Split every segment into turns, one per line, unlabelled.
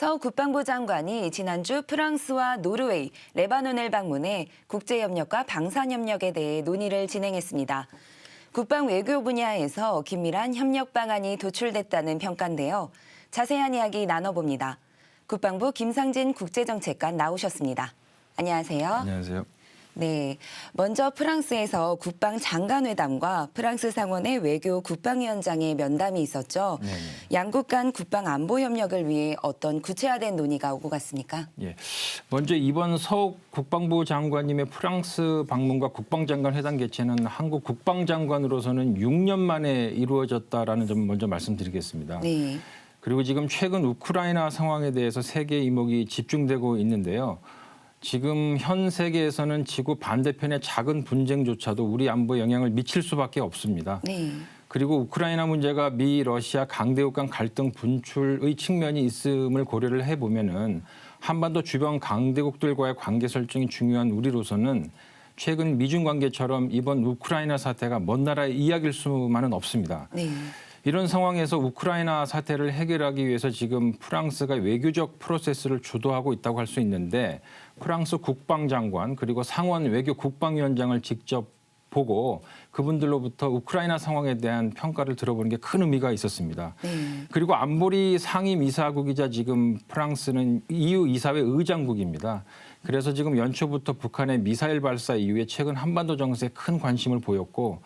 서 국방부 장관이 지난주 프랑스와 노르웨이, 레바논을 방문해 국제협력과 방산협력에 대해 논의를 진행했습니다. 국방 외교 분야에서 긴밀한 협력 방안이 도출됐다는 평가인데요. 자세한 이야기 나눠봅니다. 국방부 김상진 국제정책관 나오셨습니다. 안녕하세요.
안녕하세요.
네, 먼저 프랑스에서 국방장관회담과 프랑스 상원의 외교 국방위원장의 면담이 있었죠.
네네.
양국 간 국방 안보 협력을 위해 어떤 구체화된 논의가 오고 갔습니까?
예, 먼저 이번 서 국방부 장관님의 프랑스 방문과 국방장관 회담 개최는 한국 국방장관으로서는 6년 만에 이루어졌다라는 점 먼저 말씀드리겠습니다.
네.
그리고 지금 최근 우크라이나 상황에 대해서 세계 이목이 집중되고 있는데요. 지금 현 세계에서는 지구 반대편의 작은 분쟁조차도 우리 안보에 영향을 미칠 수밖에 없습니다.
네.
그리고 우크라이나 문제가 미, 러시아 강대국 간 갈등 분출의 측면이 있음을 고려를 해보면은 한반도 주변 강대국들과의 관계 설정이 중요한 우리로서는 최근 미중 관계처럼 이번 우크라이나 사태가 먼 나라의 이야기일 수만은 없습니다.
네.
이런 상황에서 우크라이나 사태를 해결하기 위해서 지금 프랑스가 외교적 프로세스를 주도하고 있다고 할 수 있는데 프랑스 국방장관 그리고 상원 외교 국방위원장을 직접 보고 그분들로부터 우크라이나 상황에 대한 평가를 들어보는 게 큰 의미가 있었습니다. 그리고 안보리 상임이사국이자 지금 프랑스는 EU 이사회 의장국입니다. 그래서 지금 연초부터 북한의 미사일 발사 이후에 최근 한반도 정세에 큰 관심을 보였고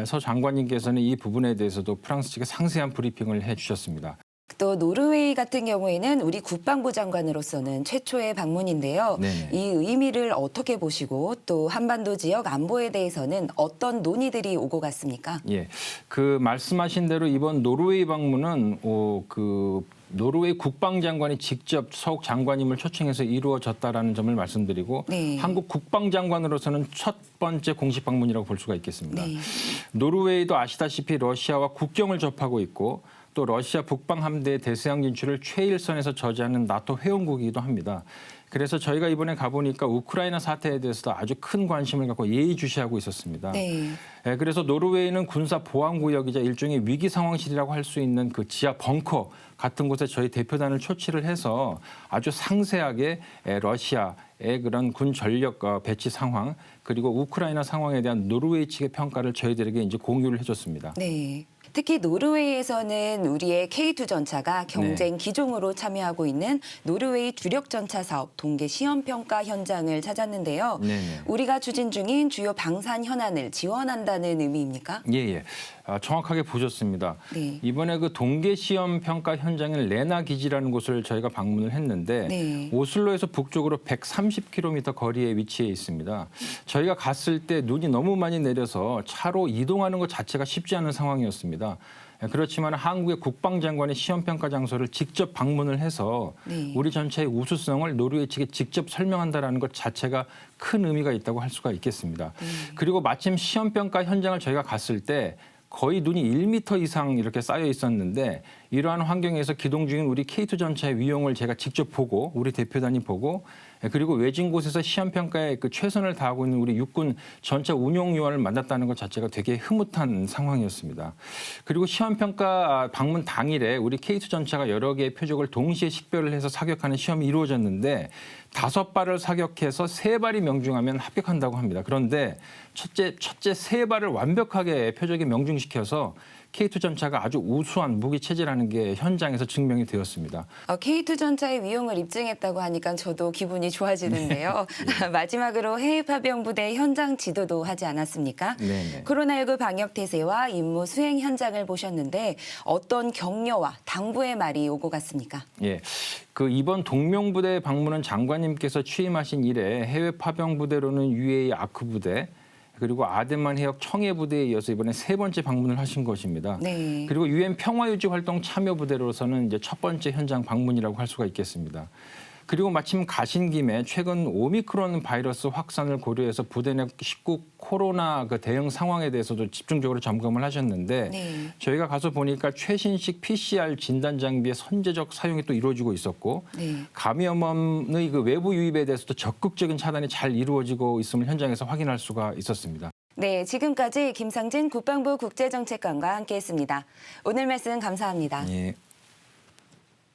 서 장관님께서는 이 부분에 대해서도 프랑스 측에 상세한 브리핑을 해주셨습니다.
또 노르웨이 같은 경우에는 우리 국방부 장관으로서는 최초의 방문인데요.
네네.
이 의미를 어떻게 보시고 또 한반도 지역 안보에 대해서는 어떤 논의들이 오고 갔습니까?
예, 그 말씀하신 대로 이번 노르웨이 방문은 노르웨이 국방장관이 직접 서욱 장관님을 초청해서 이루어졌다라는 점을 말씀드리고
네.
한국 국방장관으로서는 첫 번째 공식 방문이라고 볼 수가 있겠습니다.
네.
노르웨이도 아시다시피 러시아와 국경을 접하고 있고 또 러시아 북방 함대의 대서양 진출을 최일선에서 저지하는 나토 회원국이기도 합니다. 그래서 저희가 이번에 가보니까 우크라이나 사태에 대해서도 아주 큰 관심을 갖고 예의주시하고 있었습니다.
네.
그래서 노르웨이는 군사 보안구역이자 일종의 위기 상황실이라고 할 수 있는 그 지하 벙커 같은 곳에 저희 대표단을 초치를 해서 아주 상세하게 러시아의 그런 군 전력 배치 상황 그리고 우크라이나 상황에 대한 노르웨이 측의 평가를 저희들에게 이제 공유를 해줬습니다.
네. 특히 노르웨이에서는 우리의 K2 전차가 경쟁 기종으로 참여하고 있는 노르웨이 주력 전차 사업 동계 시험 평가 현장을 찾았는데요.
네네.
우리가 추진 중인 주요 방산 현안을 지원한다는 의미입니까?
예. 정확하게 보셨습니다.
네.
이번에 그 동계 시험 평가 현장인 레나 기지라는 곳을 저희가 방문을 했는데
네.
오슬로에서 북쪽으로 130km 거리에 위치해 있습니다. 저희가 갔을 때 눈이 너무 많이 내려서 차로 이동하는 것 자체가 쉽지 않은 상황이었습니다. 그렇지만 한국의 국방장관의 시험평가 장소를 직접 방문을 해서
네.
우리 전차의 우수성을 노르웨이 측에 직접 설명한다는 것 자체가 큰 의미가 있다고 할 수가 있겠습니다. 그리고 마침 시험평가 현장을 저희가 갔을 때 거의 눈이 1m 이상 이렇게 쌓여 있었는데 이러한 환경에서 기동 중인 우리 K2 전차의 위용을 제가 직접 보고 우리 대표단이 보고 그리고 외진 곳에서 시험평가에 그 최선을 다하고 있는 우리 육군 전차 운용요원을 만났다는 것 자체가 되게 흐뭇한 상황이었습니다. 그리고 시험평가 방문 당일에 우리 K2 전차가 여러 개의 표적을 동시에 식별을 해서 사격하는 시험이 이루어졌는데 5발을 사격해서 3발이 명중하면 합격한다고 합니다. 그런데 첫째 3발을 완벽하게 표적에 명중시켜서 K2 전차가 아주 우수한 무기 체제라는 게 현장에서 증명이 되었습니다.
K2 전차의 위용을 입증했다고 하니까 저도 기분이 좋아지는데요. 마지막으로 해외 파병 부대 현장 지도도 하지 않았습니까?
네네.
코로나19 방역 태세와 임무 수행 현장을 보셨는데 어떤 격려와 당부의 말이 오고 갔습니까?
예. 그 이번 동명부대 방문은 장관님께서 취임하신 이래 해외 파병 부대로는 UAE 아크 부대 그리고 아덴만 해역 청해 부대에 이어서 이번에 3번째 방문을 하신 것입니다.
네.
그리고 UN 평화유지 활동 참여 부대로서는 이제 첫 번째 현장 방문이라고 할 수가 있겠습니다. 그리고 마침 가신 김에 최근 오미크론 바이러스 확산을 고려해서 부대 내 식국 코로나 그 대응 상황에 대해서도 집중적으로 점검을 하셨는데
네.
저희가 가서 보니까 최신식 PCR 진단 장비의 선제적 사용이 또 이루어지고 있었고
네.
감염원의 그 외부 유입에 대해서도 적극적인 차단이 잘 이루어지고 있음을 현장에서 확인할 수가 있었습니다.
네, 지금까지 김상진 국방부 국제정책관과 함께했습니다. 오늘 말씀 감사합니다.
예.